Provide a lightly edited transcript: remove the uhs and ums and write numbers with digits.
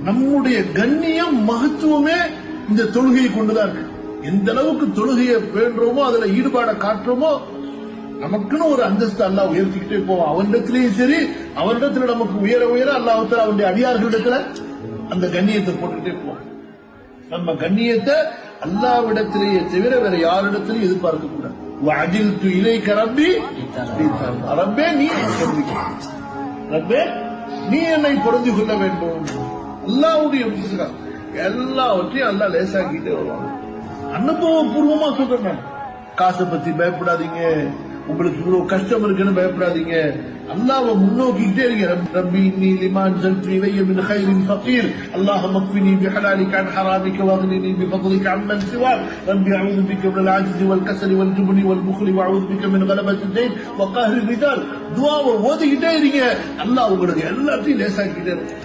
நம்முடைய கண்ணியம் மகத்துவமே இந்த தொழுகையை கொண்டுதான் இருக்கு. எந்த அளவுக்கு தொழுகையை வேண்டுமோ அதுல ஈடுபாட காட்டுறோமோ நமக்குன்னு ஒரு அந்தஸ்து அல்லாஹ் உயர்த்திக்கிட்டே போவோம். அவனிடத்திலேயும் சரி, அவனிடத்துல நமக்கு உயர உயர அல்லாஹ் அவனுடைய அடியார்களிடத்துல அந்த கண்ணியத்தை போட்டுக்கிட்டே போவோம். நம்ம கண்ணியத்தை அல்லாஹ்விடத்திலேயே தவிர வேற யாரிடத்திலையும் எதிர்பார்க்க கூடாது. வஅஜில்து இலைக ரப்பி ரப்பே நீ ரப்பே நீ என்னை பொருந்தி கொள்ள வேண்டும். அல்லாஹ்வுடைய எல்லாவற்றையும் அல்லாஹ் லேசாக்கிட்டே வருவாங்க. அனுபவபூர்வமா சொல்றேன். காசை பத்தி பயப்படாதீங்க, உங்களுக்கு இவ்வளவு கஷ்டம் இருக்குன்னு பயப்படாதீங்க. அல்லாஹ்வை முன்னோக்கிட்டே இருங்க. ரப்பி இன்னி லிமா அன்ஸல்த இலைய மின் கைரின் ஃபகீர் அல்லாஹும்ம க்ஃபினி பிஹலாலிக அன் ஹராமிக வக்னினி பிஃضلிக அம்மன் சிவாக் ரப்பி அஊது பிக மினல் அஜ்ஸி வல் கஸலி வல் ஜுப்னி வல் புக்லி வஅஊது பிக மின் கலபத்தி தைன் வ கஹ்ரி ரிஜால். துஆவை ஓதிக்கிட்டே இருங்க. அல்லாஹ் உங்களுக்கு எல்லாத்தையும் லேசாக்கிட்டே இருக்கும்.